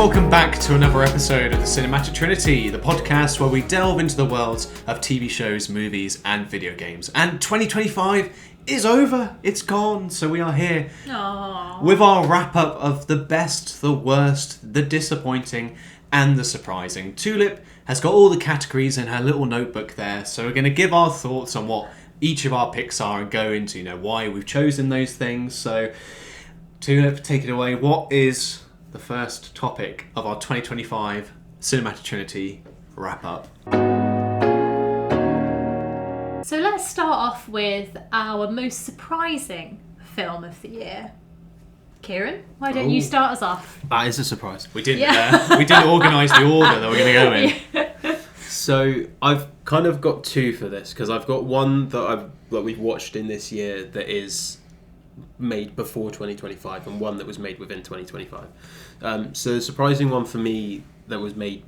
welcome back to another episode of the Cinematic Trinity, the podcast where we delve into the worlds of TV shows, movies, and video games. And 2025 is over. It's gone. So we are here with our wrap-up of the best, the worst, the disappointing, and the surprising. Tulip has got all the categories in her little notebook there, so we're going to give our thoughts on what each of our picks are and go into, why we've chosen those things. So, Tulip, take it away. What is the first topic of our 2025 Cinematic Trinity wrap-up? So let's start off with our most surprising film of the year. Kieran, why don't you start us off? That is a surprise. We didn't organise the order that we're going to go in. So I've kind of got two for this, because I've got one that we've watched in this year that is made before 2025 and one that was made within 2025. So the surprising one for me that was made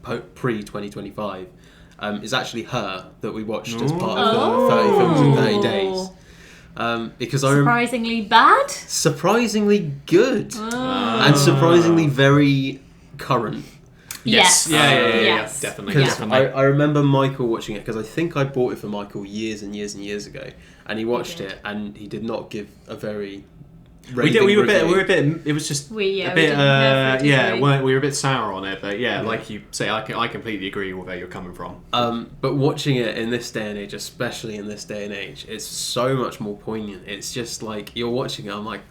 pre-2025 is actually Her, that we watched as part of the 30 films in 30 days. Because surprisingly bad? Surprisingly good. And surprisingly very current. Yes. Yeah, definitely. I remember Michael watching it, because I think I bought it for Michael years and years and years ago, and he watched it and he did not give a very we were a bit it was just we were a bit sour on it, but like you say, I completely agree with where you're coming from. But watching it in this day and age, especially in this day and age, it's so much more poignant. It's just like you're watching it, I'm like,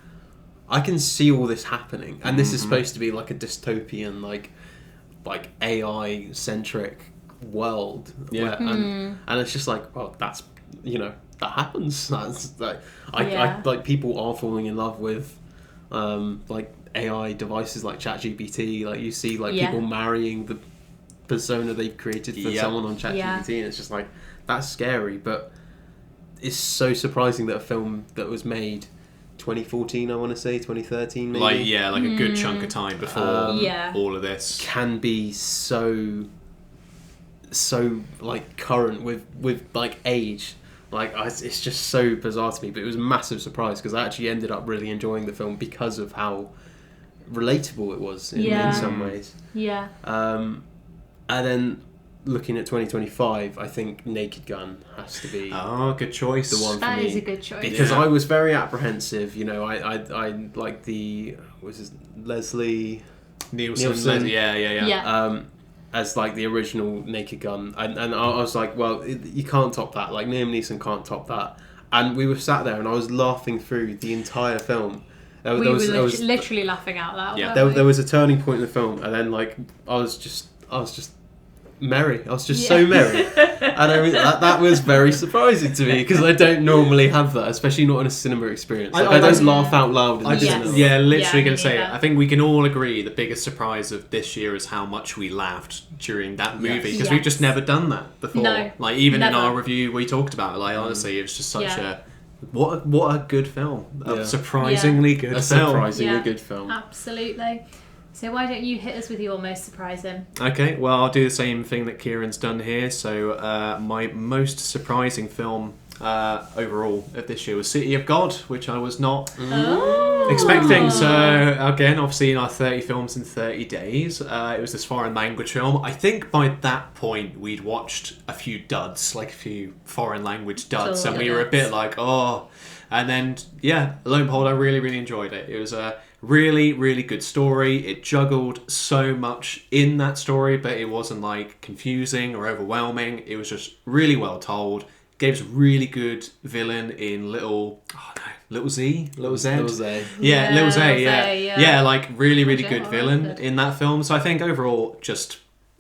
I can see all this happening, and this is supposed to be like a dystopian, like AI centric world, and it's just like, well, that's that happens. That's like people are falling in love with like AI devices like ChatGPT. Like you see people marrying the persona they've created for someone on ChatGPT, and it's just like, that's scary. But it's so surprising that a film that was made 2014, I want to say 2013, maybe. Like a good chunk of time before all of this, can be so like current with like age. Like, it's just so bizarre to me, but it was a massive surprise, because I actually ended up really enjoying the film because of how relatable it was in some ways. Yeah. And then looking at 2025, I think Naked Gun has to be good choice. The one for me. That is a good choice. Because I was very apprehensive, I like Leslie Nielsen. Yeah. As like the original Naked Gun, and I was like, well, you can't top that. Like, Liam Neeson can't top that. And we were sat there, and I was laughing through the entire film. We were literally laughing out loud. Yeah, there was a turning point in the film, and then like I was just merry. I was just so merry, and that was very surprising to me, because I don't normally have that, especially not in a cinema experience. I don't laugh out loud in the cinema. Yeah, literally going to say it. I think we can all agree the biggest surprise of this year is how much we laughed during that movie, because we've just never done that before. No, like even in our review, we talked about it. Like honestly, it was just such a what a good film, a surprisingly good film. Absolutely. So why don't you hit us with your most surprising? Okay, well, I'll do the same thing that Kieran's done here. So my most surprising film overall of this year was City of God, which I was not expecting. So again, obviously in our 30 films in 30 days, it was this foreign language film. I think by that point we'd watched a few duds, like a few foreign language duds, and we were a bit like, and then lo and behold, I really, really enjoyed it. It was a really, really good story. It juggled so much in that story, but it wasn't like confusing or overwhelming. It was just really well told. Gave us a really good villain in Little Z. Little Z. Yeah, Little Z. Yeah, like really, really good villain in that film. So I think overall,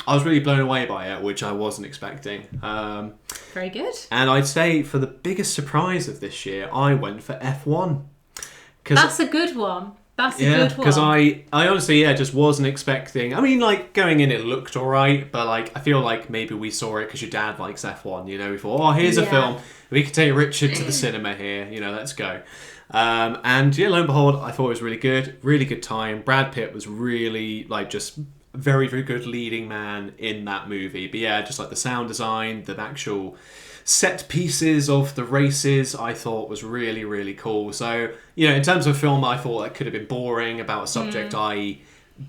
I was really blown away by it, which I wasn't expecting. Very good. And I'd say for the biggest surprise of this year, I went for F1. That's a good one. That's a good one. Because I honestly, just wasn't expecting. I mean, like, going in, it looked alright, but like, I feel like maybe we saw it because your dad likes F1. We thought, here's a film. We could take Richard to the cinema here. Let's go. And lo and behold, I thought it was really good time. Brad Pitt was really just very, very good leading man in that movie. But just like the sound design, the actual set pieces of the races, I thought was really, really cool. So, in terms of a film, I thought that could have been boring about a subject I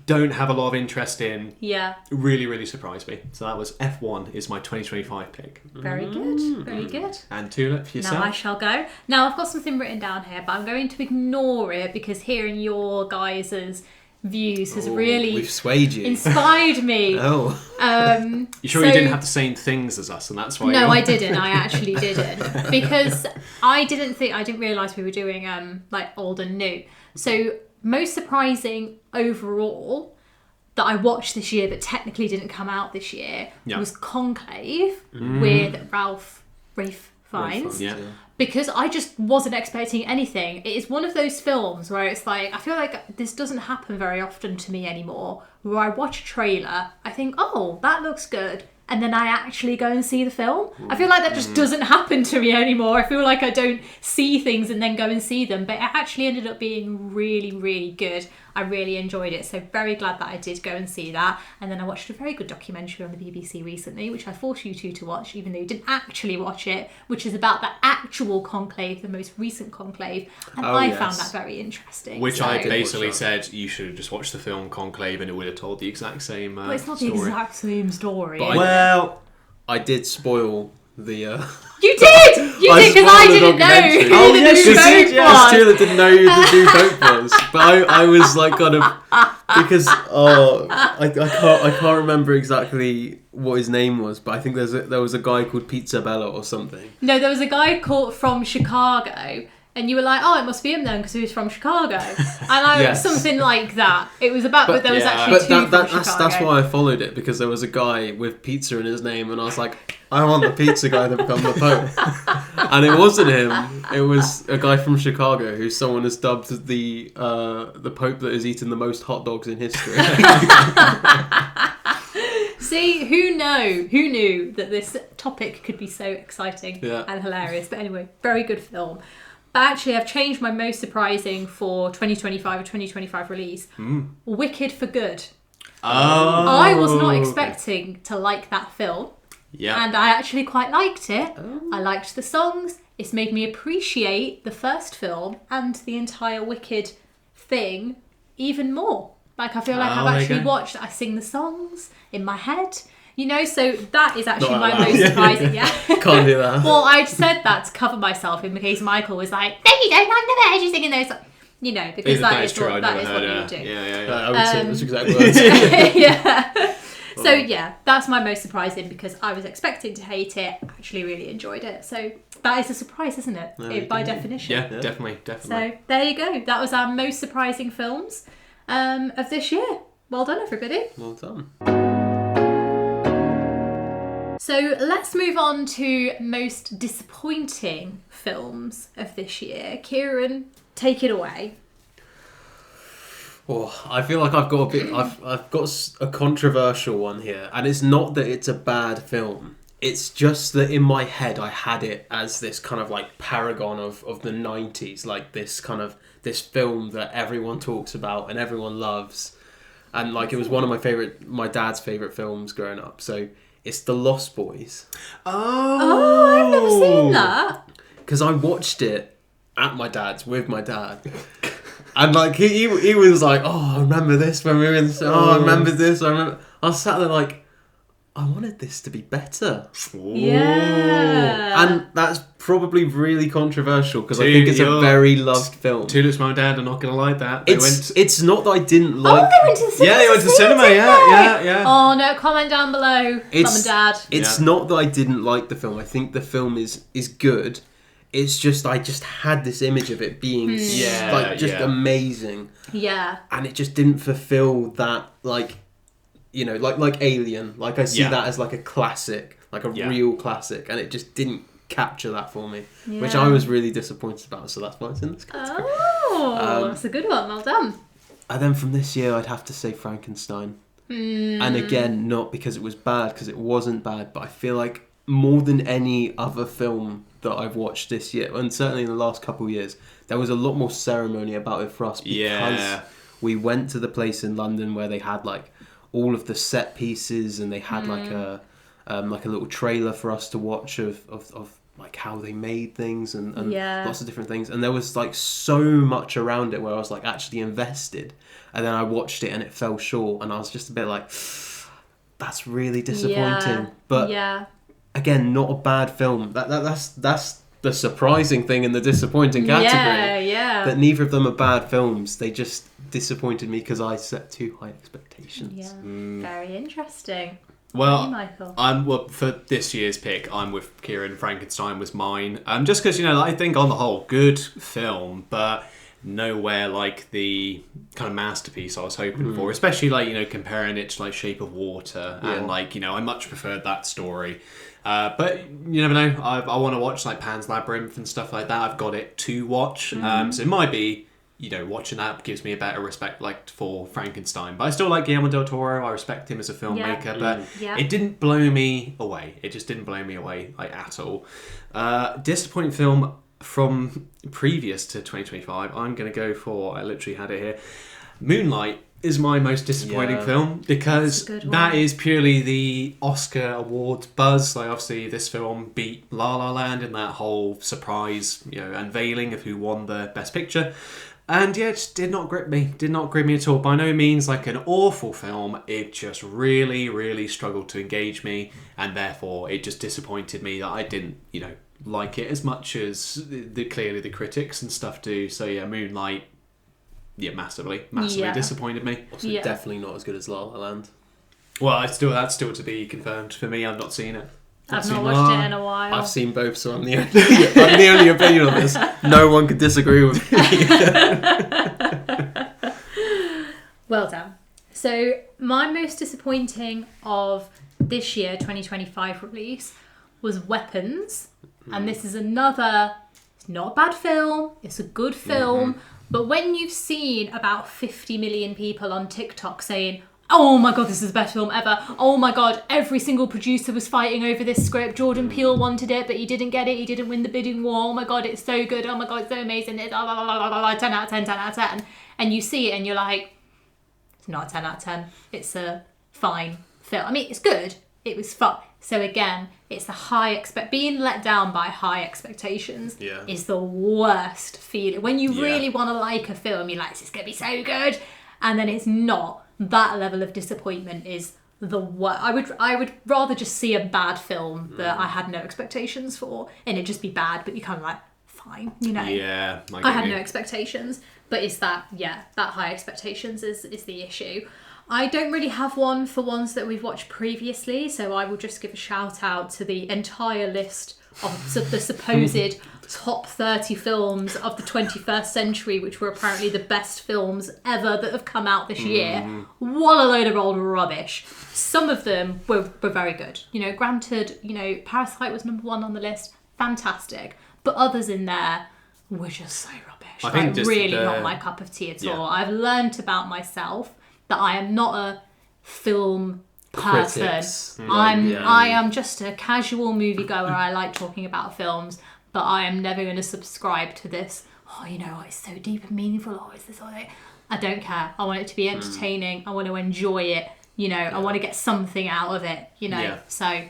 don't have a lot of interest in Yeah. really, really surprised me. So that was F1 is my 2025 pick. Very good. Very good. And Tulip, for yourself? Now I shall go. Now I've got something written down here, but I'm going to ignore it because hearing your guys' views has really We've swayed you. inspired me. Oh. You sure you didn't have the same things as us, and that's why? No, I didn't. I actually didn't because I didn't realise we were doing like old and new. So most surprising overall that I watched this year that technically didn't come out this year was Conclave with Ralph Fiennes. Yeah. Because I just wasn't expecting anything. It is one of those films where it's like, I feel like this doesn't happen very often to me anymore, where I watch a trailer, I think, oh, that looks good, and then I actually go and see the film. I feel like that just doesn't happen to me anymore. I feel like I don't see things and then go and see them, but it actually ended up being really, really good. I really enjoyed it, so very glad that I did go and see that. And then I watched a very good documentary on the BBC recently, which I forced you two to watch, even though you didn't actually watch it, which is about the actual conclave, the most recent conclave, and I found that very interesting. Which I basically said you should have just watched the film Conclave and it would have told the exact same but it's not story. the exact same story. But Well, I did spoil the... You did! You did, because I didn't know who the new Pope was. Stuart didn't know who the new Pope was. But I was like kind of... Because, I can't remember exactly what his name was, but I think there was a guy called Pizza Bella or something. No, there was a guy called from Chicago, and you were like, oh, it must be him then, because he was from Chicago. And something like that. It was about, but there was actually two from Chicago. That's why I followed it, because there was a guy with pizza in his name, and I was like, I want the pizza guy to become the Pope. And it wasn't him. It was a guy from Chicago who someone has dubbed the Pope that has eaten the most hot dogs in history. See, who knew that this topic could be so exciting and hilarious. But anyway, very good film. But actually, I've changed my most surprising for 2025 or 2025 release. Wicked for Good. Oh. I was not expecting to like that film. Yeah. And I actually quite liked it. I liked the songs. It's made me appreciate the first film and the entire Wicked thing even more. Like, I feel like I've actually watched, I sing the songs in my head. You know, so that is actually my most surprising. Yeah. Can't do that. Well, I said that to cover myself in case Michael was like, no, you don't, I've never heard you singing those songs. You know, because that is what you do. Yeah. I would say those exact words. Yeah. So yeah, that's my most surprising because I was expecting to hate it, actually really enjoyed it. So that is a surprise, isn't it? By definition. Yeah, definitely. So there you go. That was our most surprising films of this year. Well done, everybody. Well done. So let's move on to most disappointing films of this year. Kieran, take it away. Oh, I feel like I've got a controversial one here, and it's not that it's a bad film. It's just that in my head I had it as this kind of like paragon of the 90s, like this this film that everyone talks about and everyone loves, and like it was one of my dad's favourite films growing up. So it's The Lost Boys. Oh, I've never seen that. Because I watched it at my dad's with my dad. And like he was like, oh, I remember this when we were in the I remember this. I was sat there like, I wanted this to be better. Yeah. And that's probably really controversial because I think it's a very loved film. Tulip's mum and dad are not going to like that. It's not that I didn't like... Oh, they went to the cinema. Yeah, they went to the cinema, yeah. Oh, no, comment down below, mum and dad. It's not that I didn't like the film. I think the film is good. It's just, I just had this image of it being amazing. Yeah. And it just didn't fulfill that, like, you know, like Alien. Like, I see that as like a classic, like a real classic. And it just didn't capture that for me, which I was really disappointed about. So that's why it's in this category. Oh, that's a good one. Well done. And then from this year, I'd have to say Frankenstein. And again, not because it was bad, because it wasn't bad, but I feel like more than any other film that I've watched this year, and certainly in the last couple of years, there was a lot more ceremony about it for us because we went to the place in London where they had like all of the set pieces and they had like a little trailer for us to watch of like how they made things and Yeah. lots of different things, and there was like so much around it where I was like actually invested, and then I watched it and it fell short, and I was just a bit like, that's really disappointing. But again, not a bad film. That's the surprising thing in the disappointing category. That neither of them are bad films. They just disappointed me because I set too high expectations. Very interesting. Well, Michael? For this year's pick, I'm with Kieran. Frankenstein was mine. Just because, I think on the whole, good film, but nowhere like the kind of masterpiece I was hoping for. Especially comparing it to Shape of Water, and I much preferred that story. But you never know. I want to watch Pan's Labyrinth and stuff like that. I've got it to watch. So it might be. Watching that gives me a better respect for Frankenstein. But I still like Guillermo del Toro. I respect him as a filmmaker, but it didn't blow me away. It just didn't blow me away at all. Disappointing film from previous to 2025. I'm going to go for, I literally had it here, Moonlight is my most disappointing film, because that is purely the Oscar awards buzz. Obviously this film beat La La Land in that whole surprise unveiling of who won the Best Picture. And it just did not grip me. Did not grip me at all. By no means an awful film. It just really, really struggled to engage me. And therefore, it just disappointed me that I didn't, like it as much as clearly the critics and stuff do. So yeah, Moonlight, massively disappointed me. Also, definitely not as good as La La Land. Well, that's still to be confirmed for me. I've not seen it. I've not watched it in a while. I've seen both, so I'm the only opinion on this. No one could disagree with me. Well done. So my most disappointing of this year, 2025 release, was Weapons. And this is another, it's not a bad film, it's a good film. But when you've seen about 50 million people on TikTok saying, oh my god, this is the best film ever. Oh my god, every single producer was fighting over this script. Jordan Peele wanted it, but he didn't get it. He didn't win the bidding war. Oh my god, it's so good. Oh my god, it's so amazing. It's 10 out of 10, 10 out of 10. And you see it and you're like, it's not a 10 out of 10. It's a fine film. I mean, it's good. It was fun. So again, it's the being let down by high expectations is the worst feeling. When you really want to like a film, you're like, it's going to be so good. And then it's not. That level of disappointment is the worst. I would rather just see a bad film that I had no expectations for, and it just be bad, but you kind of like, fine, Yeah, I had no expectations, but it's that high expectations is the issue. I don't really have one for ones that we've watched previously, so I will just give a shout out to the entire list of the supposed top 30 films of the 21st century, which were apparently the best films ever that have come out this year. What a load of old rubbish. Some of them were very good. Granted, Parasite was number 1 on the list. Fantastic. But others in there were just so rubbish. I think really not my cup of tea at all. I've learnt about myself that I am not a film person. I am just a casual moviegoer. I like talking about films, but I am never going to subscribe to this. Oh, it's so deep and meaningful. Oh, it's this or that. I don't care. I want it to be entertaining. I want to enjoy it. I want to get something out of it. So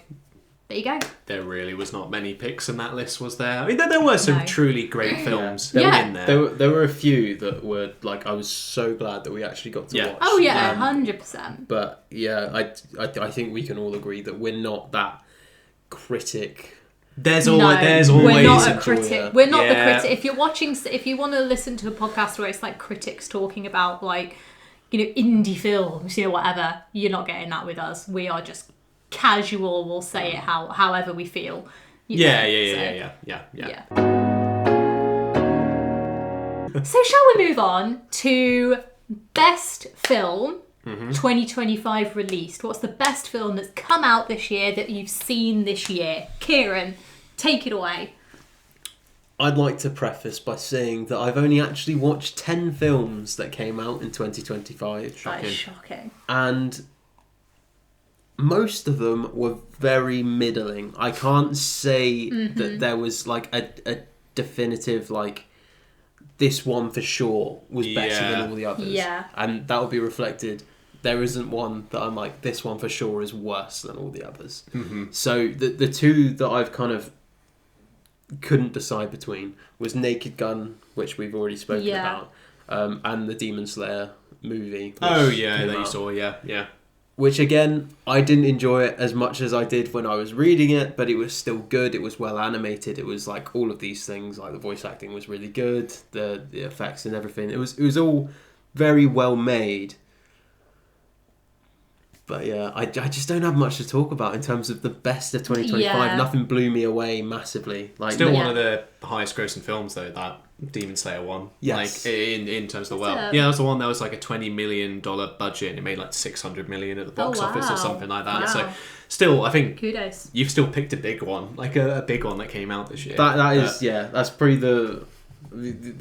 there you go. There really was not many picks in that list, was there? I mean, there were some truly great films in there. There were a few that were I was so glad that we actually got to watch. Oh yeah, 100%. But I think we can all agree that we're not that critic. There's always we're not a critic. We're not the critic. If you want to listen to a podcast where it's critics talking about indie films, whatever, you're not getting that with us. We are just casual. We'll say it however we feel. Yeah. So shall we move on to best film 2025 released? What's the best film that's come out this year that you've seen this year? Kieran, take it away. I'd like to preface by saying that I've only actually watched 10 films that came out in 2025. That is shocking. And most of them were very middling. I can't say that there was a definitive this one for sure was better than all the others. Yeah. And that would be reflected. There isn't one that I'm this one for sure is worse than all the others. So the two that I've kind of couldn't decide between was Naked Gun, which we've already spoken Yeah. about, and the Demon Slayer movie. Which Oh yeah, came that you out. saw. Yeah. Which again, I didn't enjoy it as much as I did when I was reading it, but it was still good. It was well animated. It was like all of these things, like the voice acting was really good, the effects and everything. It was all very well made. But yeah, I just don't have much to talk about in terms of the best of 2025. Yeah. Nothing blew me away massively. Like Still Yeah. one of the highest grossing films though, that Demon Slayer one. Yes. Like in terms of the world. it? Yeah, that was the one that was like a $20 million budget and it made like 600 million at the box office or wow. something like that. Wow. So still, I think Kudos. you've still picked a big one, like a big one that came out this year. that is that's probably the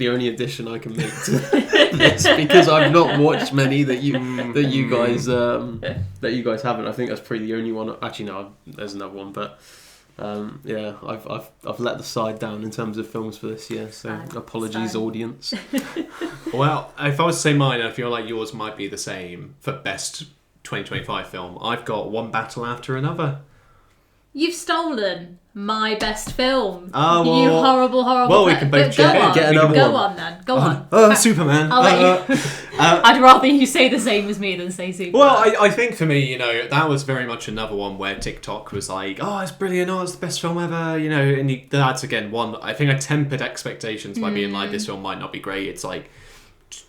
only addition I can make to this, because I've not watched many that you guys haven't. I think that's probably the only one. Actually, no, there's another one, but yeah, I've let the side down in terms of films for this year. So apologies, audience. Well, if I was to say mine, I feel like yours might be the same for best 2025 film. I've got One Battle After Another. You've stolen my best film. Oh, well, you horrible. well, we can both go share it. on. Get another Go one. on then. Go on. Superman. I'll let you. I'd rather you say the same as me than say Superman. Well, I think for me, that was very much another one where TikTok was like, oh, it's brilliant, oh, it's the best film ever, and that's, again, one, I think I tempered expectations by being like, this film might not be great, it's like,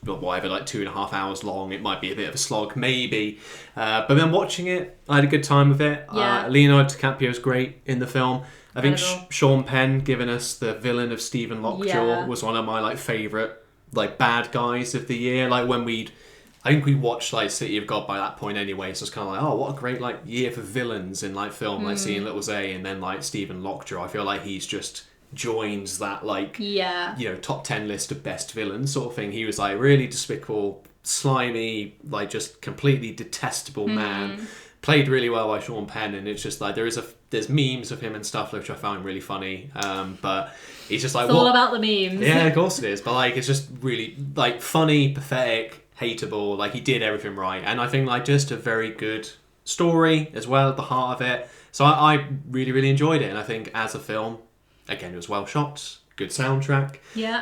whatever, like 2.5 hours long, it might be a bit of a slog, maybe, but then watching it, I had a good time with it. Yeah. Leonardo DiCaprio's great in the film. I think Incredible. Sean Penn giving us the villain of Stephen Lockjaw Yeah. was one of my favourite bad guys of the year. Like when I think we watched City of God by that point anyway, so it's kind of like, oh, what a great year for villains in film, like seeing Little Zay and then Stephen Lockjaw. I feel like he's just joins that top 10 list of best villains sort of thing. He was really despicable, slimy, just completely detestable man. Played really well by Sean Penn, and it's just there's memes of him and stuff which I found really funny. But he's just it's all about the memes. Yeah, of course it is. But it's just really funny, pathetic, hateable. He did everything right, and I think just a very good story as well at the heart of it. So I really, really enjoyed it, and I think as a film, again, it was well shot, good soundtrack,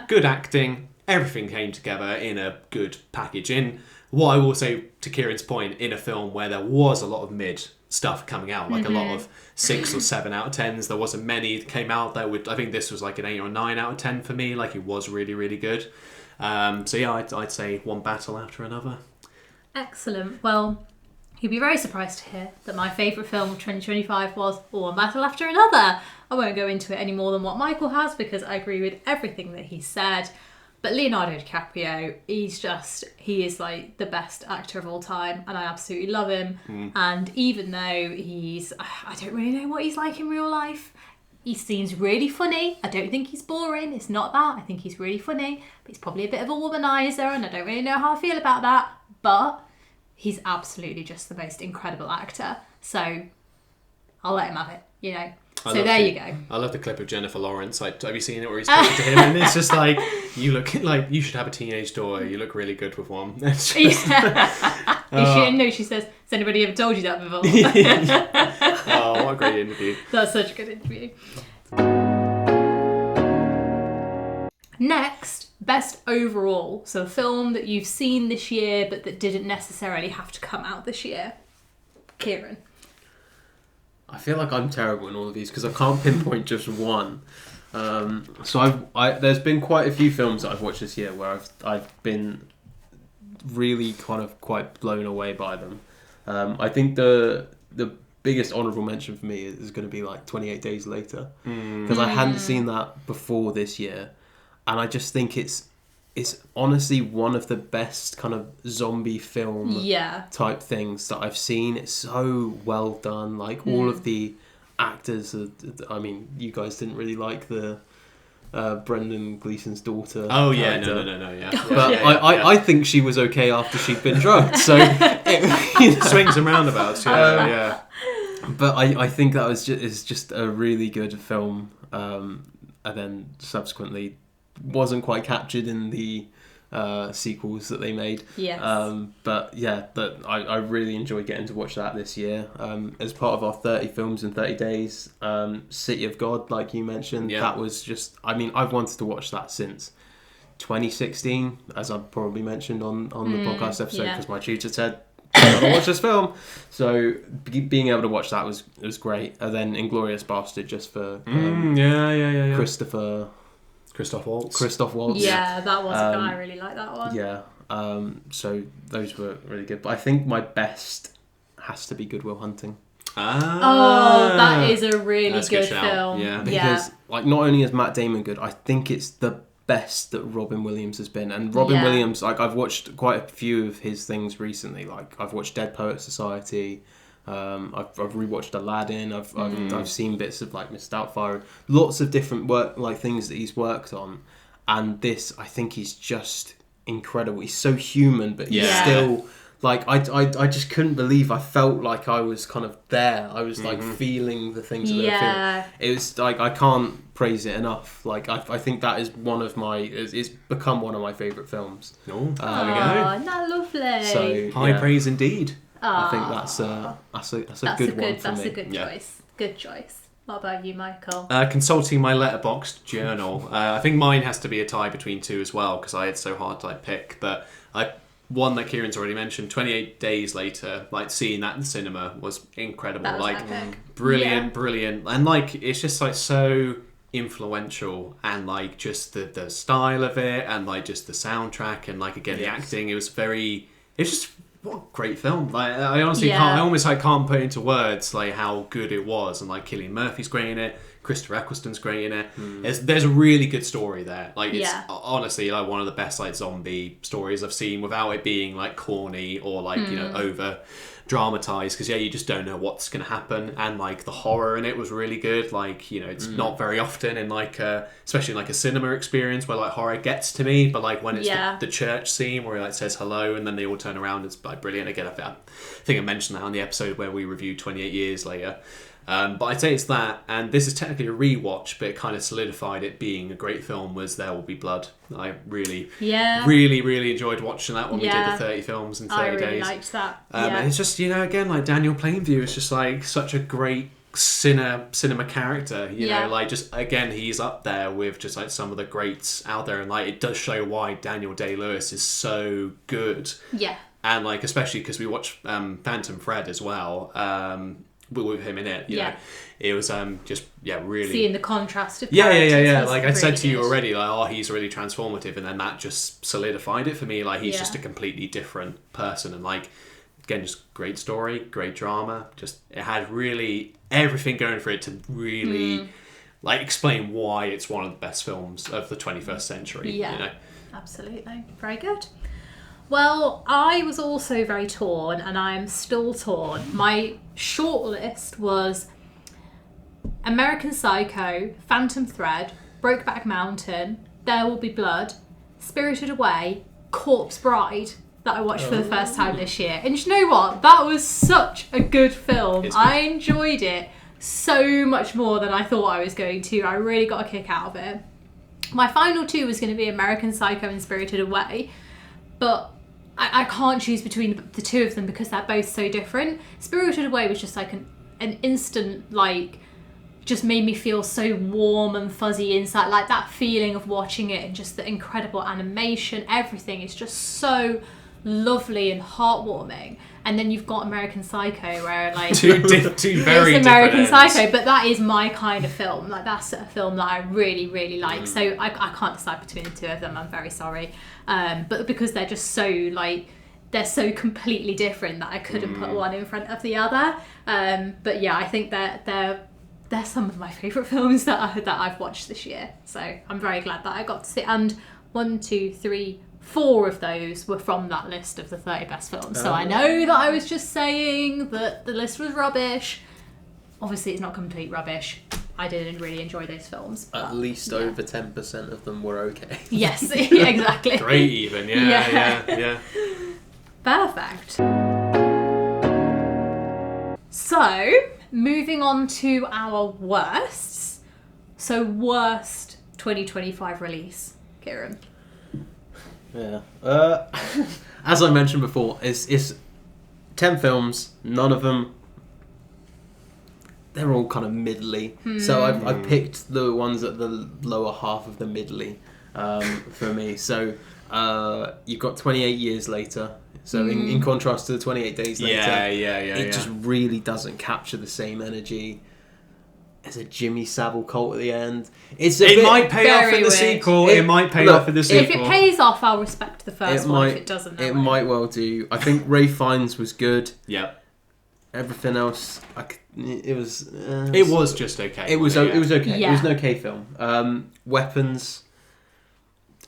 good acting. Everything came together in a good package. In what I will say, to Kieran's point, in a film where there was a lot of mid stuff coming out, a lot of 6 or 7 out of 10s. There wasn't many that came out that would. I think this was an 8 or 9 out of 10 for me. It was really, really good. So yeah, I'd say One Battle After Another. Excellent. Well, you'd be very surprised to hear that my favourite film of 2025 was One Battle After Another. I won't go into it any more than what Michael has because I agree with everything that he said. But Leonardo DiCaprio, he is the best actor of all time, and I absolutely love him. And even though I don't really know what he's like in real life, he seems really funny. I don't think he's boring. It's not that. I think he's really funny. But he's probably a bit of a womanizer, and I don't really know how I feel about that. But he's absolutely just the most incredible actor. So I'll let him have it, So there you go. I love the clip of Jennifer Lawrence. Have you seen it where he's talking to him? And it's just you look you should have a teenage daughter. You look really good with one. It's just, She says, has anybody ever told you that before? Oh, what a great interview. That's such a good interview. Next, best overall. So a film that you've seen this year but that didn't necessarily have to come out this year. Kieran. I feel like I'm terrible in all of these because I can't pinpoint just one. So there's been quite a few films that I've watched this year where I've been really kind of quite blown away by them. I think the biggest honourable mention for me is going to be 28 Days Later, because I hadn't seen that before this year, and I just think it's honestly one of the best kind of zombie film type things that I've seen. It's so well done. All of the actors, you guys didn't really like the Brendan Gleeson's daughter. Oh yeah, character. no, yeah. But I think she was okay after she'd been drugged. So swings and roundabouts. Yeah. But I think that is just a really good film, and then subsequently wasn't quite captured in the sequels that they made. Yes. But yeah, I really enjoyed getting to watch that this year. As part of our 30 films in 30 days, City of God, like you mentioned, that was just, I mean, I've wanted to watch that since 2016, as I've probably mentioned on the podcast episode, because my tutor said, I gotta watch this film. So being able to watch that was great. And then Inglourious Bastard, just for Christoph Waltz. Yeah, that was a guy. I really like that one. Yeah. So those were really good. But I think my best has to be Good Will Hunting. Oh, that is a really good film. Yeah. Because like not only is Matt Damon good, I think it's the best that Robin Williams has been. And Robin Williams, like I've watched quite a few of his things recently. Like I've watched Dead Poets Society. I've rewatched Aladdin. I've seen bits of like Miss Doubtfire. Lots of different things that he's worked on. And this, I think, he's just incredible. He's so human, but he's still like I just couldn't believe. I felt like I was kind of there. I was like feeling the things that they were feeling. It was like I can't praise it enough. Like I think that is one of my. It's become one of my favourite films. There we go. Not lovely. So high praise indeed. I think that's a good one for me. That's a good choice. Good choice. What about you, Michael? Consulting my letterboxd journal, I think mine has to be a tie between two as well, because it's so hard to pick. But one that Kieran's already mentioned, 28 Days Later, like seeing that in the cinema was incredible. That was like epic. Brilliant, and like it's just like so influential, and like just the style of it, and like just the soundtrack, and like again the acting. It's just. What a great film! Like I honestly can't put into words like how good it was, and like Cillian Murphy's great in it, Christopher Eccleston's great in it. There's a really good story there. Like it's honestly like one of the best like zombie stories I've seen without it being like corny or like over dramatized, because you just don't know what's going to happen, and like the horror in it was really good. Like it's not very often in like especially in like a cinema experience where like horror gets to me, but like when it's the church scene where he like says hello and then they all turn around, it's like brilliant. Again, I think I mentioned that on the episode where we reviewed 28 Years Later. But I'd say it's that, and this is technically a rewatch, but it kind of solidified it being a great film, was There Will Be Blood. I really enjoyed watching that when we did the 30 films in 30 days. I really liked that. And it's just, again, like Daniel Plainview is just like such a great cinema character, you know, like just, again, he's up there with just like some of the greats out there, and like it does show why Daniel Day-Lewis is so good. Yeah. And like, especially because we watched Phantom Thread as well, with him in it, you know, it was just really seeing the contrast of like I said to you already, like he's really transformative, and then that just solidified it for me. Like he's just a completely different person, and like again, just great story, great drama. Just it had really everything going for it to really like explain why it's one of the best films of the 21st century. Yeah, you know? Absolutely, very good. Well, I was also very torn, and I am still torn. My shortlist was American Psycho, Phantom Thread, Brokeback Mountain, There Will Be Blood, Spirited Away, Corpse Bride, that I watched for the first time this year. And you know what? That was such a good film. I enjoyed it so much more than I thought I was going to. I really got a kick out of it. My final two was going to be American Psycho and Spirited Away, but I can't choose between the two of them because they're both so different. Spirited Away was just like an instant, like, just made me feel so warm and fuzzy inside. Like that feeling of watching it and just the incredible animation, everything is just so lovely and heartwarming. And then you've got American Psycho, where like two very it's American different Psycho, ends. but that is my kind of film. Like that's a film that I really, really like. So I can't decide between the two of them. I'm very sorry, but because they're just so like they're so completely different that I couldn't put one in front of the other. But yeah, I think they're some of my favourite films that I've watched this year. So I'm very glad that I got to see. And 1, 2, 3, 4 of those were from that list of the 30 best films. So I know that I was just saying that the list was rubbish. Obviously, it's not complete rubbish. I didn't really enjoy those films. At least over 10% of them were okay. Yes, exactly. Great even, yeah. Perfect. So, moving on to our worsts. So, worst 2025 release, Kieran. Yeah. As I mentioned before, it's 10 films. None of them. They're all kind of middly. So I've picked the ones at the lower half of the middly for me. So you've got 28 Years Later. So in contrast to the 28 Days Later, it just really doesn't capture the same energy. There's a Jimmy Savile cult at the end. It might pay off in the sequel. It might pay off in the sequel. If it pays off, I'll respect the first one. If it doesn't, it might well do. I think Ray Fiennes was good. Yeah. Everything else, it was just okay. It was okay. Yeah. It was an okay film. Weapons,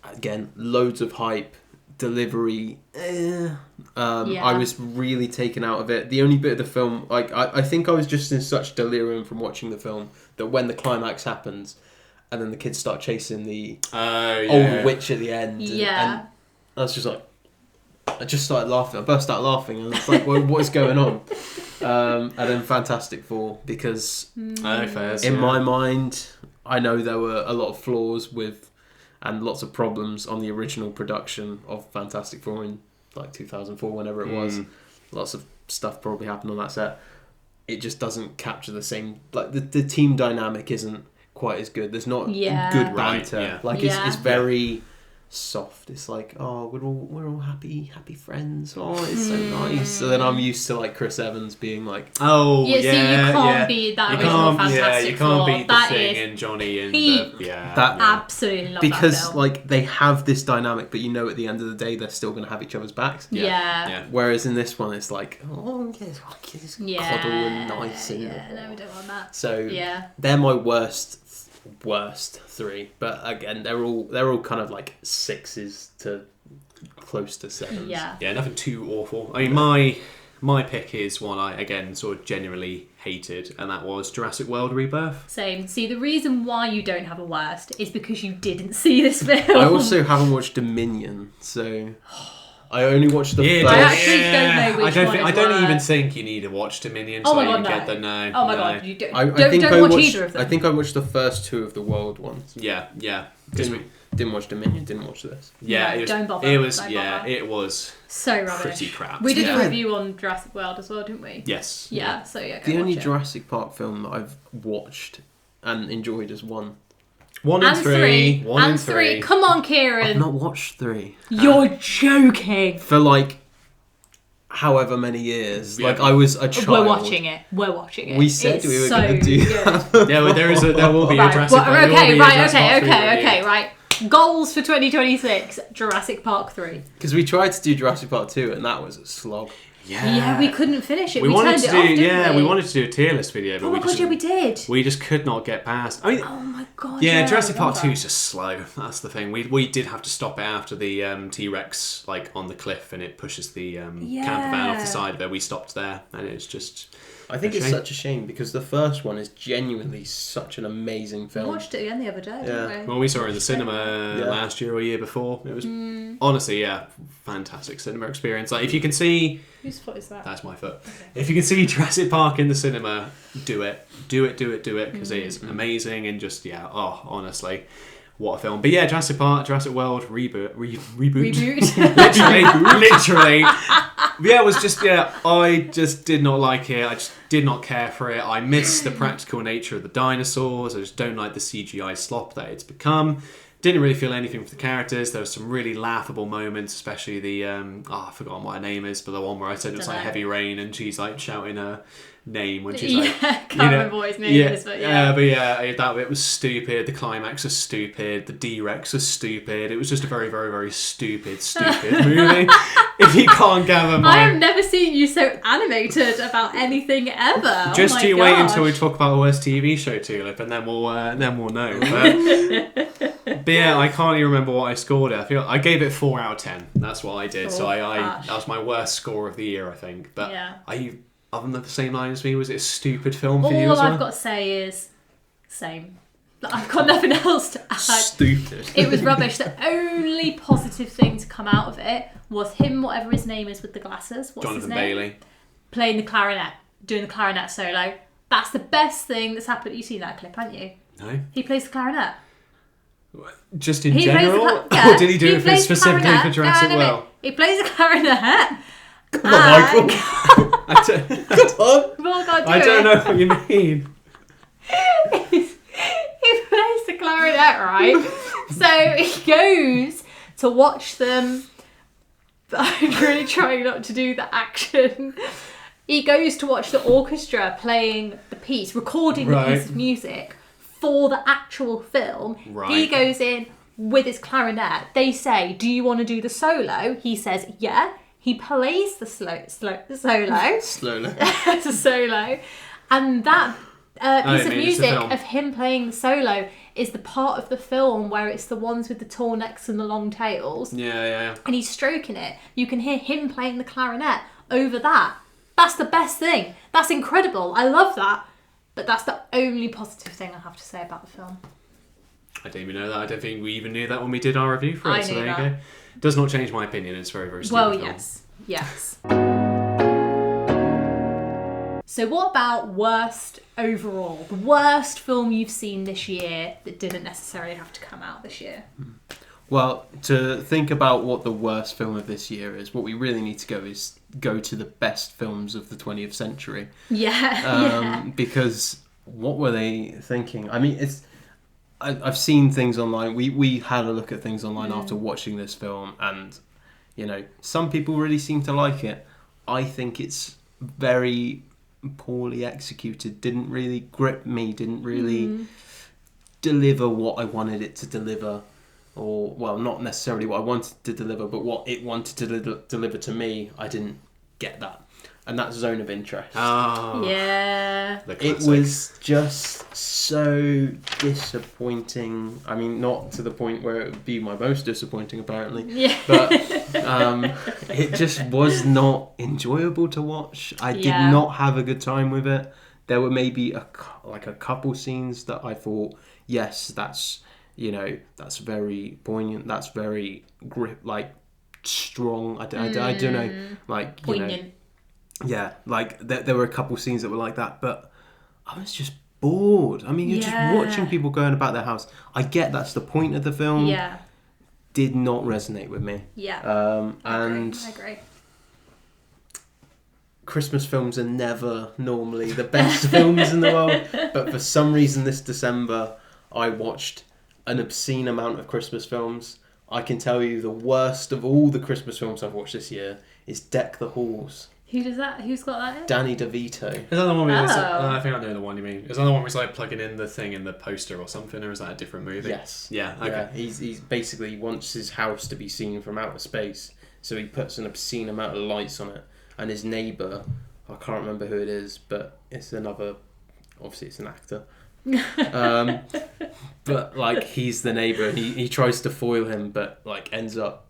again, loads of hype. Delivery, I was really taken out of it. The only bit of the film, I think I was just in such delirium from watching the film that when the climax happens, and then the kids start chasing the old witch at the end, and I was just like, I just started laughing. I burst out laughing, and I was like, what is going on? And then Fantastic Four, because in my mind, I know there were a lot of flaws with. And lots of problems on the original production of Fantastic Four in 2004, whenever it was. Lots of stuff probably happened on that set. It just doesn't capture the same. The team dynamic isn't quite as good. There's not good banter. It's very soft. It's like, oh, we're all happy friends. Oh, it's so nice. So then I'm used to Chris Evans being like, so you can't beat that original Fantastic Four. You can't beat the Thing and Johnny and absolutely love because that film. they have this dynamic, but at the end of the day they're still going to have each other's backs. Yeah. Whereas in this one it's like, oh yes, cuddle and nice and no, we don't want that. So they're my worst three, but again they're all kind of like sixes to close to sevens. Nothing too awful. I mean, my pick is one I again sort of genuinely hated, and that was Jurassic World Rebirth. Same. See, the reason why you don't have a worst is because you didn't see this film. I also haven't watched Dominion, so I only watched the first. I actually don't know which one. I don't even think you need to watch Dominion to even get the no. Oh my god, you don't. Don't watch either of them. I think I watched the first two of the world ones. Yeah. Didn't watch Dominion. Didn't watch this. Yeah, don't bother. It was it was so rubbish. Pretty crap. We did a review on Jurassic World as well, didn't we? Yes. Yeah. So yeah. The only Jurassic Park film that I've watched and enjoyed is one. 1 and 3. 1 and 3. Come on, Kieran. I've not watched 3. You're joking. For however many years. I was a child. We're watching it. We said we were going to do that. There will be a Jurassic Park. Right. Goals for 2026. Jurassic Park 3. Because we tried to do Jurassic Park 2 and that was a slog. Yeah, we couldn't finish it. We wanted turned to it off, didn't we? We wanted to do a tier list video, but we did. We just could not get past. I mean, oh my god. Yeah, Jurassic Park 2 is just slow. That's the thing. We did have to stop it after the T-Rex on the cliff and it pushes the camper van off the side of it. We stopped there, and it's just. I think it's such a shame because the first one is genuinely such an amazing film. We watched it again the other day, didn't we? Well, we saw it in the cinema last year or year before. It was honestly, fantastic cinema experience. If you can see... Whose foot is that? That's my foot. Okay. If you can see Jurassic Park in the cinema, do it. Do it, because it is amazing and just, honestly... What a film. But yeah, Jurassic Park, Jurassic World, reboot. literally. Yeah, it was just, I just did not like it. I just did not care for it. I miss the practical nature of the dinosaurs. I just don't like the CGI slop that it's become. Didn't really feel anything for the characters. There were some really laughable moments, especially the, I've forgotten what her name is, but the one where I said it was Heavy Rain and she's shouting her name when she's can't remember what his name is, but that bit was stupid. The climax was stupid. The D-Rex was stupid. It was just a very, very, very stupid movie. If you can't gather my... I have never seen you so animated about anything ever. Just you wait until we talk about the worst TV show, Tulip, and then we'll know. But yeah, I can't even remember what I scored it. I gave it 4 out of 10. That's what I did. So that was my worst score of the year, I think. But are you other than the same line as me? Was it a stupid film for you as well? All I've got to say is same. I've got nothing else to add. Stupid. It was rubbish. The only positive thing to come out of it was him, whatever his name is with the glasses. What's Jonathan his name? Bailey. Playing the clarinet, doing the clarinet solo. That's the best thing that's happened. You've seen that clip, haven't you? No. He plays the clarinet. Just in He plays general? the Or did he do it plays specifically clarinet. for Jurassic No. World? He plays a clarinet. Come on, Michael. Come on. Well, God, I don't know what you mean. He plays the clarinet, right? So he goes to watch them. I'm really trying not to do the action. He goes to watch the orchestra playing the piece, recording the piece of music for the actual film. Right. He goes in with his clarinet. They say, "Do you want to do the solo?" He says, "Yeah." He plays the solo. Slowly. It's a solo. And that piece of music of him playing the solo is the part of the film where it's the ones with the tall necks and the long tails. Yeah. And he's stroking it. You can hear him playing the clarinet over that. That's the best thing. That's incredible. I love that. But that's the only positive thing I have to say about the film. I didn't even know that. I don't think we even knew that when we did our review for it. So there you go. Does not change my opinion. It's very, very stupid film. Yes. So what about worst overall? The worst film you've seen this year that didn't necessarily have to come out this year? Well, to think about what the worst film of this year is, what we really need to go to the best films of the 20th century. Yeah. Because what were they thinking? I mean, I've seen things online. We had a look at things online after watching this film, and some people really seem to like it. I think it's very poorly executed. Didn't really grip me. Didn't really deliver what I wanted it to deliver. Or, well, not necessarily what I wanted to deliver, but what it wanted to deliver to me. I didn't get that. And that's Zone of Interest. Oh. Yeah. It was just so disappointing. I mean, not to the point where it would be my most disappointing, apparently. Yeah. But it just was not enjoyable to watch. I did not have a good time with it. There were maybe a couple scenes that I thought, yes, that's very poignant. That's very strong. I don't know. Poignant. Yeah, there were a couple scenes that were like that, but I was just bored. I mean, you're just watching people going about their house. I get that's the point of the film. Yeah. Did not resonate with me. Yeah. And I agree. Christmas films are never normally the best films in the world, but for some reason this December I watched an obscene amount of Christmas films. I can tell you the worst of all the Christmas films I've watched this year is Deck the Halls. Who does that? Who's got that in? Danny DeVito. Is that the one where I think I know the one you mean. Is that the one where he's like plugging in the thing in the poster or something, or is that a different movie? Yes. Yeah, okay. Yeah, he's basically wants his house to be seen from outer space, so he puts an obscene amount of lights on it, and his neighbour, I can't remember who it is, but it's another, obviously it's an actor. But he's the neighbour, and he tries to foil him, but ends up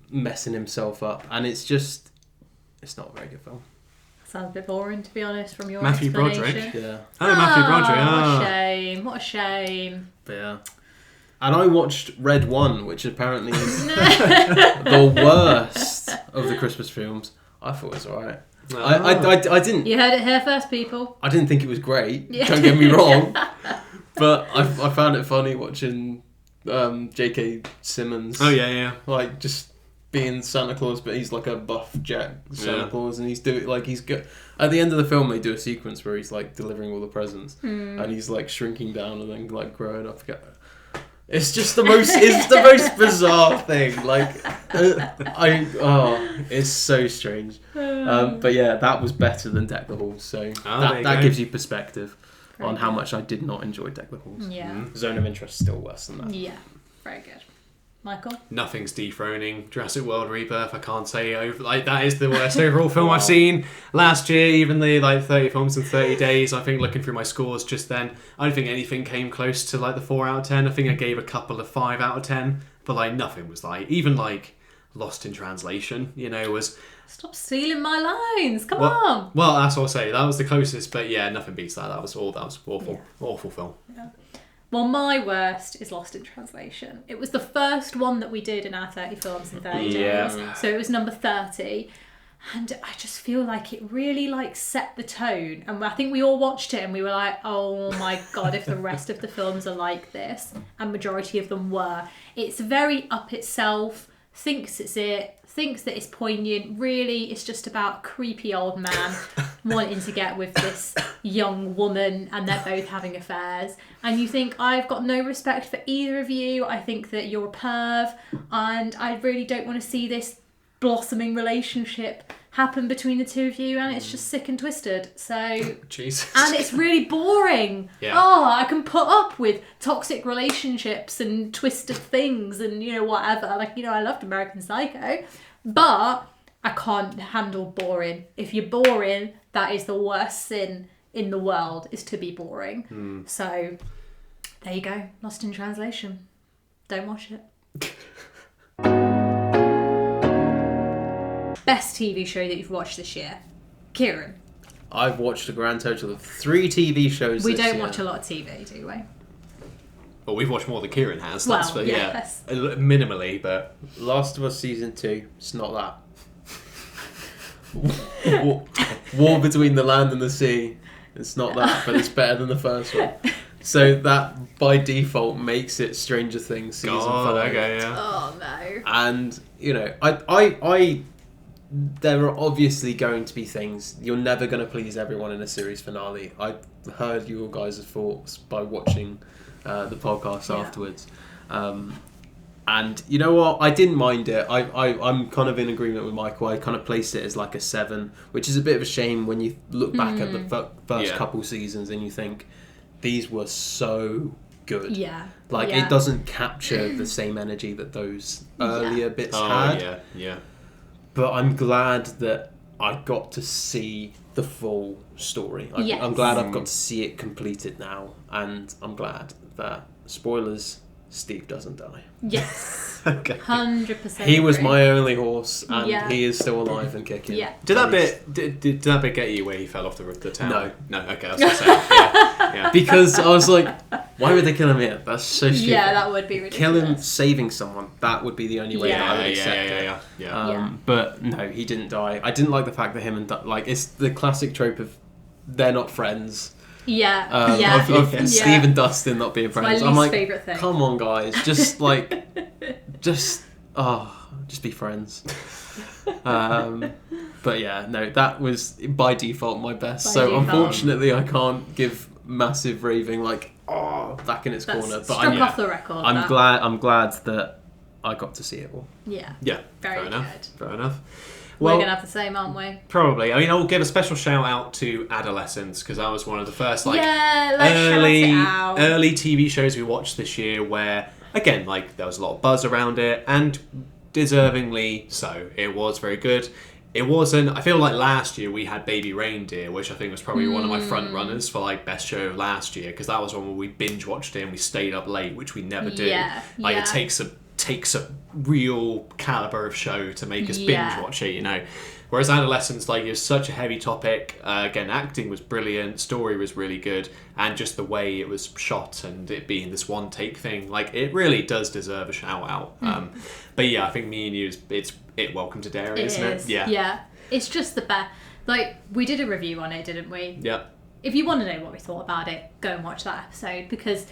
messing himself up, and it's not a very good film. Sounds a bit boring, to be honest, from your Matthew explanation. Broderick. Yeah. Oh, Matthew Broderick. What a shame. But yeah. And I watched Red One, which apparently is the worst of the Christmas films. I thought it was alright. Oh. I didn't. You heard it here first, people. I didn't think it was great. Yeah. Don't get me wrong. But I found it funny watching J.K. Simmons. Oh yeah. Just being Santa Claus, but he's like a buff Jack Santa Claus, and he's doing he's good. At the end of the film, they do a sequence where he's delivering all the presents, and he's shrinking down and then growing up again. It's just the most bizarre thing. It's so strange. But yeah, that was better than Deck the Halls. So that gives you perspective on how much I did not enjoy Deck the Halls. Yeah. Zone of Interest is still worse than that. Yeah. Very good. Michael? Nothing's dethroning Jurassic World Rebirth. I can't say that is the worst overall film I've seen last year. Even the 30 films in 30 days. I think looking through my scores just then, I don't think anything came close to the 4 out of 10. I think I gave a couple of 5 out of 10, but nothing was even Lost in Translation. Was. Stop stealing my lines. Come on. Well, that's what I'll say. That was the closest, but yeah, nothing beats that. That was awful, awful film. Yeah. Well, my worst is Lost in Translation. It was the first one that we did in our 30 films in 30 days. So it was number 30. And I just feel like it really like set the tone. And I think we all watched it and we were like, oh my God, if the rest of the films are like this, and majority of them were. It's very up itself, thinks it's it, thinks that it's poignant. Really, it's just about a creepy old man wanting to get with this young woman, and they're both having affairs. And you think, I've got no respect for either of you. I think that you're a perv, and I really don't want to see this blossoming relationship happen between the two of you, and it's just sick and twisted. So Jesus. And it's really boring. Yeah. Oh, I can put up with toxic relationships and twisted things and, you know, whatever. Like, you know, I loved American Psycho, but I can't handle boring. If you're boring, that is the worst sin in the world, is to be boring. So there you go. Lost in translation. Don't watch it. Best TV show that you've watched this year? Kieran. I've watched a grand total of 3 TV shows We this don't year. watch a lot of TV, do we? Well, we've watched more than Kieran has. Well, That's for, yes. yeah, minimally, but Last of Us Season 2, it's not that. War Between the Land and the Sea, it's not that, but it's better than the first one. So that, by default, makes it Stranger Things Season 5. okay, yeah. Oh no. And, you know, I there are obviously going to be things, you're never going to please everyone in a series finale. I heard your guys' thoughts by watching the podcast afterwards. And you know what? I didn't mind it. I'm kind of in agreement with Michael. I kind of placed it as like a 7, which is a bit of a shame when you look back at the first couple seasons and you think, these were so good. Yeah. Like, it doesn't capture the same energy that those earlier bits had. Yeah. But I'm glad that I got to see the full story. I'm glad I've got to see it completed now. And I'm glad that, spoilers, Steve doesn't die. Yes. Okay. 100%. He was agree. my only horse, and he is still alive and kicking. Yeah. Did that bit get you where he fell off the tower? No. Okay, I was gonna say. Yeah. Because I was like, why would they kill him here? That's so stupid. Yeah, that would be ridiculous. Kill him saving someone. That would be the only way that I would accept it. Yeah. But no, he didn't die. I didn't like the fact that him and like, it's the classic trope of they're not friends. Of Steve and Dustin not being friends. my I'm least like, favourite thing. come on, guys, just just be friends. But yeah, no, that was by default my best. Unfortunately, I can't give massive raving back in its corner. But struck off the record. I'm glad that I got to see it all. Yeah. Yeah. Very good. Fair enough. We're Well, gonna have the same, aren't we? probably. I mean, I'll give a special shout out to Adolescence, because that was one of the first Let's shout it out. early TV shows we watched this year where, again, like, there was a lot of buzz around it, and deservingly so. It was very good. It wasn't. I feel like last year we had Baby Reindeer, which I think was probably one of my front runners for like best show of last year, because that was one where we binge watched it and we stayed up late, which we never do. It takes a real caliber of show to make us binge watch it, you know. Whereas Adolescence, like, is such a heavy topic. Again, acting was brilliant, story was really good, and just the way it was shot and it being this one take thing, like, it really does deserve a shout out. But yeah, I think me and you, it's Welcome to Dairy, isn't it? Yeah. It's just the best. Like, we did a review on it, didn't we? Yeah. If you want to know what we thought about it, go and watch that episode, because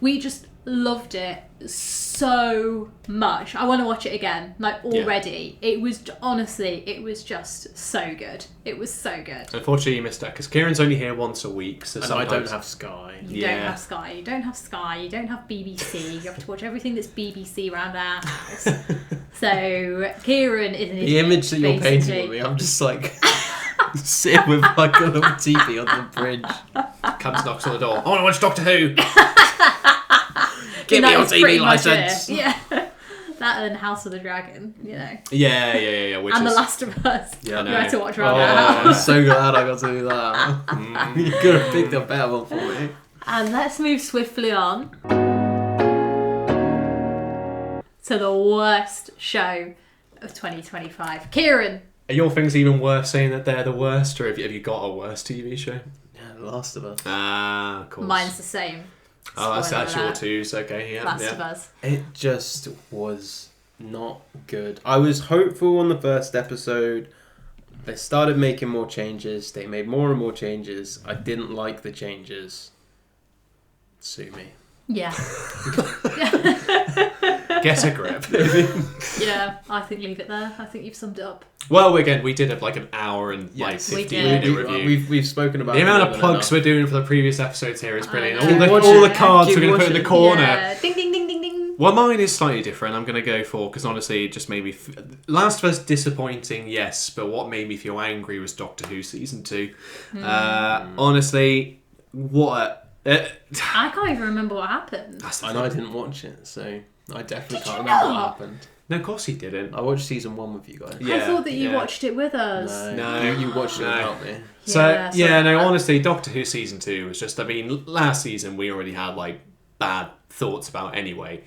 we just loved it so much. I want to watch it again, like, already. It was, honestly, it was just so good. It was so good. Unfortunately, you missed out, because Kieran's only here once a week, so And I don't have Sky. You don't have Sky, you don't have Sky, you don't have BBC. You have to watch everything that's BBC around our house. So, Kieran is an idiot, The image that you're basically. painting of me, I'm just like sitting with like a little TV on the bridge. Comes, knocks on the door. I want to watch Doctor Who! Give me your That is pretty TV much license. it. Yeah. That and House of the Dragon, you know. Yeah. Which And is... The Last of Us. Yeah, I You know. had to watch around Oh, our I'm house. so glad I got to do that. You could have picked a better one for me. And let's move swiftly on to the worst show of 2025. Kieran. Are your things even worth saying that they're the worst, or have you got a worse TV show? Yeah, The Last of Us. Ah, of course. Mine's the same. Oh, that's Spoiler your alert. twos. Okay, yeah. Last of Us. It just was not good. I was hopeful on the first episode, They started making more changes. They made more and more changes. I didn't like the changes. Sue me. Yeah. Get a grip. Yeah, I think leave it there. I think you've summed it up. Well, again, we did have like an hour and like Yes, 15-minute review. We've spoken about The amount of plugs we're doing for the previous episodes here is brilliant. All the cards Keep we're going to put in the watching. corner. Yeah. Ding, ding, ding, ding, ding. Well, mine is slightly different. I'm going to go for, because honestly, it just made me... Last of Us, disappointing, yes, but what made me feel angry was Doctor Who Season 2. Honestly, what... I can't even remember what happened. And I didn't watch it, so I definitely Did can't you remember what not? happened. No, of course he didn't. I watched season 1 with you guys. Yeah, I thought that you yeah. watched it with us. No. You watched it without me. Honestly, Doctor Who Season 2 was just... I mean, last season we already had, like, bad thoughts about anyway.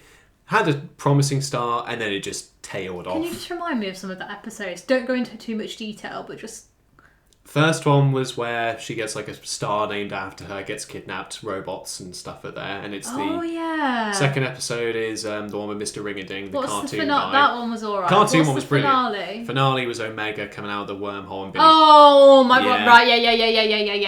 Had a promising start, and then it just tailed off. Can you just remind me of some of the episodes? Don't go into too much detail, but just... First one was where she gets like a star named after her, gets kidnapped, robots and stuff are there, and it's yeah. Second episode is the one with Mr. Ring-a-Ding, the What's the cartoon finale? guy. That one was alright. Cartoon What's one was the brilliant. finale? Finale was Omega coming out of the wormhole and being... Oh my god! Yeah. Right?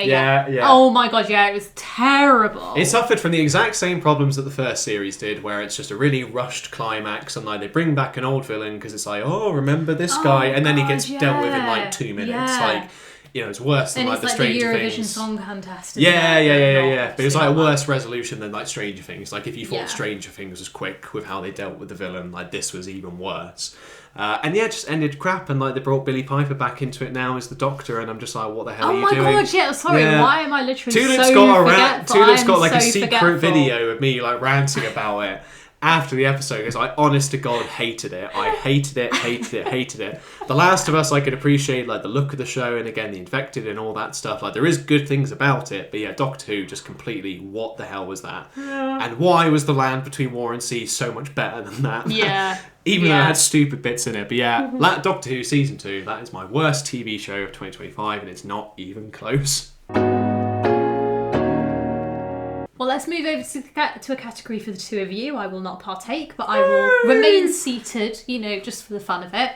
Yeah. Yeah. Oh my god! Yeah, it was terrible. It suffered from the exact same problems that the first series did, where it's just a really rushed climax, and like they bring back an old villain because it's like, oh, remember this guy, and then he gets dealt with in like 2 minutes. Yeah. Like, you know, it's worse than and like it's the like the Stranger Eurovision Things. Song Contest. Yeah. But it was like a worse resolution than like Stranger Things. Like if you thought Yeah. Stranger Things was quick with how they dealt with the villain, like this was even worse. And yeah, it just ended crap. And like they brought Billy Piper back into it now as the Doctor, and I'm just like, what the hell are Oh you my doing? god! Yeah. Sorry. Yeah. Why am I literally Tulip's so forgetful? Tulip's I'm got like a so secret forgetful. video of me like ranting about it after the episode because I honest to God hated it. I hated it. The Last of Us I could appreciate like the look of the show and again the infected and all that stuff. Like there is good things about it, but yeah, Doctor Who just completely what the hell was that? Yeah. And why was The Land Between War and Sea so much better than that? Yeah. Even though it had stupid bits in it. But yeah, Doctor Who Season 2, that is my worst TV show of 2025 and it's not even close. Well, let's move over to a category for the two of you. I will not partake, but I will remain seated, you know, just for the fun of it.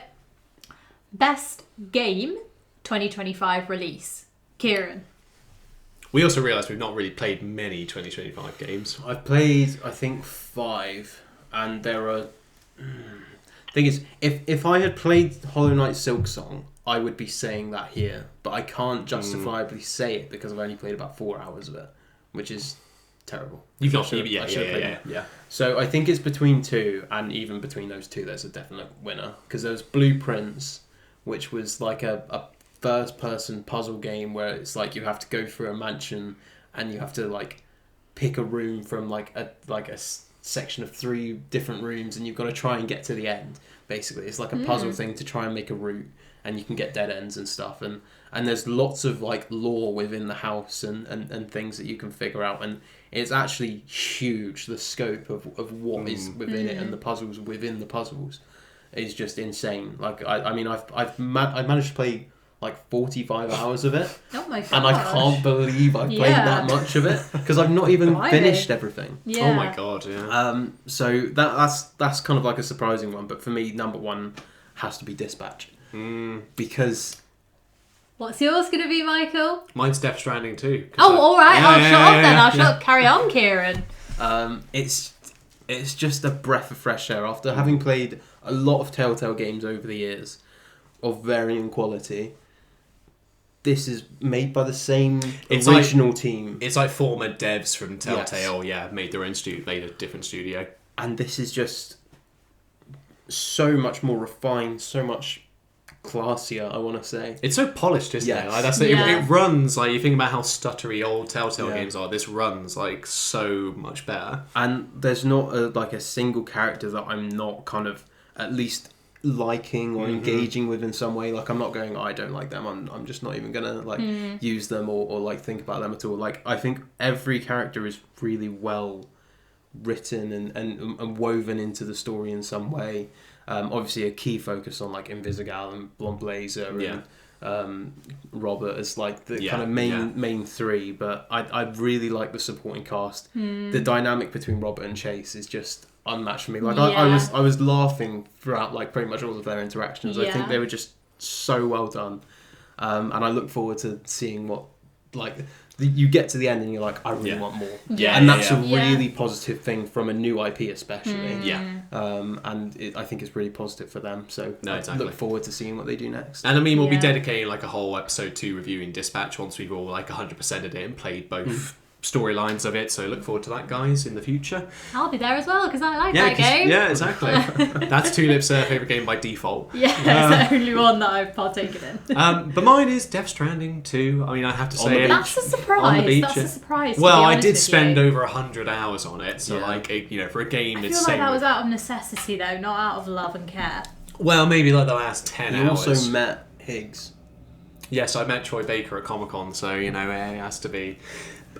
Best Game 2025 release. Kieran. We also realised we've not really played many 2025 games. I've played, I think, 5, and there are... Thing is, if I had played Hollow Knight Silksong, I would be saying that here, but I can't justifiably say it because I've only played about 4 hours of it, which is terrible. You've not... I should've played Yeah. it. So I think it's between 2, and even between those 2, there's a definite winner. Because there's Blueprints, which was like a first-person puzzle game where it's like you have to go through a mansion and you have to like pick a room from like a section of 3 different rooms, and you've got to try and get to the end. Basically, it's like a puzzle thing to try and make a route, and you can get dead ends and stuff. And there's lots of like lore within the house and things that you can figure out, and it's actually huge. The scope of what is within it and the puzzles within the puzzles is just insane. Like I mean I've managed to play like 45 hours of it. Oh my god. And I can't believe I've played that much of it because I've not even finished everything. Yeah. Oh my god, yeah. So that's kind of like a surprising one, but for me number 1 has to be Dispatch. Because What's yours going to be, Michael? Mine's Death Stranding too. Oh, alright, I'll shut up then. I'll shut yeah. up. Carry on, Kieran. it's just a breath of fresh air after having played a lot of Telltale games over the years of varying quality. This is made by the same original team. It's like former devs from Telltale, made their own made a different studio. And this is just so much more refined, so much classier, I want to say. It's so polished, isn't it? Like, it runs, like, you think about how stuttery old Telltale games are, this runs, like, so much better. And there's not a single character that I'm not kind of at least liking or engaging with in some way. Like, I'm not going, I don't like them, I'm just not even gonna like use them or like think about them at all. Like, I think every character is really well written and woven into the story in some way. Obviously a key focus on like Invisigal and Blonde Blazer and Robert as like the kind of main 3, but I really like the supporting cast. The dynamic between Robert and Chase is just unmatched for me. Like I was laughing throughout like pretty much all of their interactions. I think they were just so well done. and I look forward to seeing what you get to the end and you're like, I really want more. Yeah. And that's a Yeah. really positive thing from a new IP especially. Yeah. And I think it's really positive for them. So No, I exactly. look forward to seeing what they do next. And I mean, we'll be Yeah. dedicating like a whole episode to reviewing Dispatch once we've all like 100%ed it and played both storylines of it. So look forward to that, guys, in the future. I'll be there as well because I like Yeah, that game. yeah, exactly. That's Tulip's favourite game by default. Yeah, it's the only one that I've partaken in. But mine is Death Stranding 2. I mean, I have to say, That's a surprise. on the beach, That's a surprise. well, to be I honest did with spend you. over 100 hours on it. So, Yeah. like, for a game, I it's feel like same. that was out of necessity though, not out of love and care. Well, maybe like the last 10 You hours. also met Higgs. Yes, I met Troy Baker at Comic-Con, so, it has to be.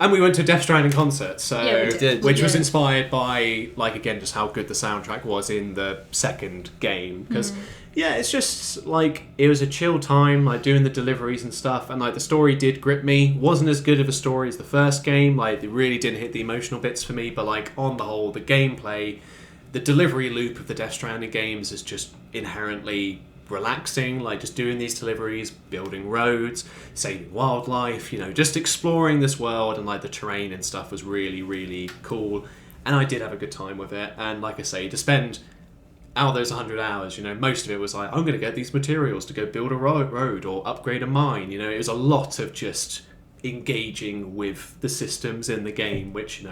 And we went to a Death Stranding concert, so Yeah, we did. which was Yeah. inspired by, like, again, just how good the soundtrack was in the second game. Because, it's just, like, it was a chill time, like, doing the deliveries and stuff, and, like, the story did grip me. Wasn't as good of a story as the first game, like, it really didn't hit the emotional bits for me, but, like, on the whole, the gameplay, the delivery loop of the Death Stranding games is just inherently relaxing, like just doing these deliveries, building roads, saving wildlife, just exploring this world, and like the terrain and stuff was really, really cool. And I did have a good time with it. And like I say, to spend out of those 100 hours, most of it was like, I'm going to get these materials to go build a road or upgrade a mine. It was a lot of just engaging with the systems in the game, which,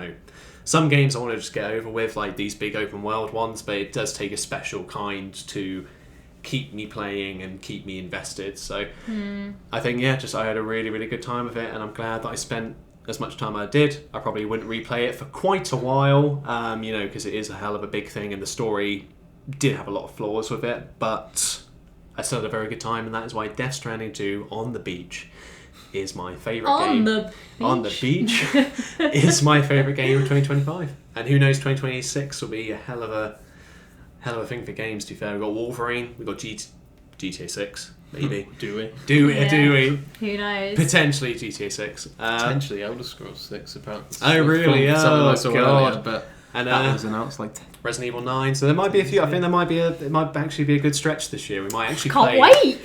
some games I want to just get over with, like these big open world ones, but it does take a special kind to keep me playing and keep me invested. So I think I had a really, really good time with it, and I'm glad that I spent as much time as I did. I probably wouldn't replay it for quite a while, because it is a hell of a big thing, and the story did have a lot of flaws with it, but I still had a very good time, and that is why Death Stranding 2 on the beach is my favourite game. On the beach is my favourite game of 2025. And who knows, 2026 will be a hell of a thing for games, to be fair. We've got Wolverine, we've got GTA 6, maybe. Do we? Do we? Who knows? Potentially GTA 6. Potentially Elder Scrolls 6, apparently. Oh, really? Something I Oh, saw God. earlier, but And that was announced like... Resident Evil 9. So there might be a few. I think it might actually be a good stretch this year. We might actually Can't play... wait!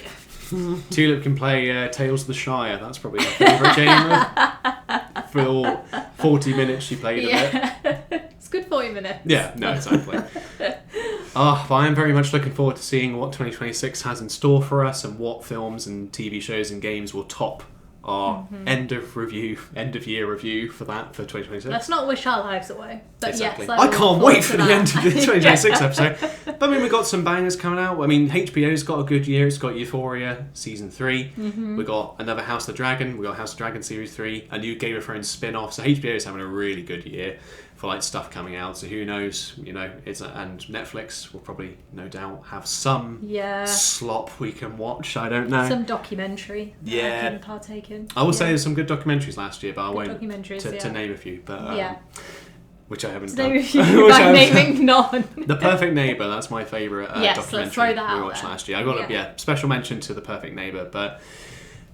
Tulip can play Tales of the Shire. That's probably her favourite game for all 40 minutes she played of it. It's good 40 minutes. Yeah, no, exactly. But I am very much looking forward to seeing what 2026 has in store for us, and what films and TV shows and games will top our end of year review for 2026. Let's not wish our lives away. But Exactly. yes, I look can't forward wait to for the that. end of the 2026 episode. But I mean, we've got some bangers coming out. I mean, HBO's got a good year. It's got Euphoria Season 3. We've got another House of the Dragon. We've got House of the Dragon Series 3. A new Game of Thrones spin-off. So HBO's having a really good year for like stuff coming out. So who knows? And Netflix will probably, no doubt, have some slop we can watch. I don't know. Some documentary that I can partake in. I will say there's some good documentaries last year, but I won't documentaries, to name a few. But which I haven't Today done. review by naming none. The Perfect Neighbour, that's my favourite Yes, documentary let's throw that we out watched there. last year. I got a special mention to The Perfect Neighbour. But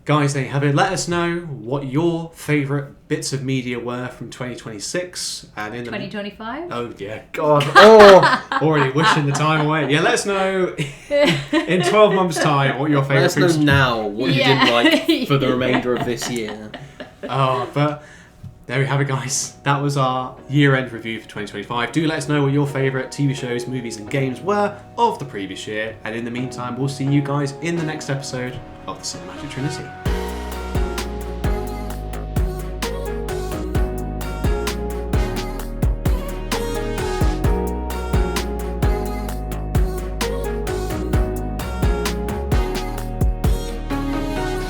guys, there you have it. Let us know what your favourite bits of media were from 2026 and in 2025? Oh yeah, God! Already wishing the time away. Yeah, let us know in 12 months' time what your favourite Let us things. know now what you didn't like for the remainder of this year. But there we have it, guys. That was our year-end review for 2025. Do let us know what your favourite TV shows, movies and games were of the previous year. And in the meantime, we'll see you guys in the next episode of the Cinematic Trinity.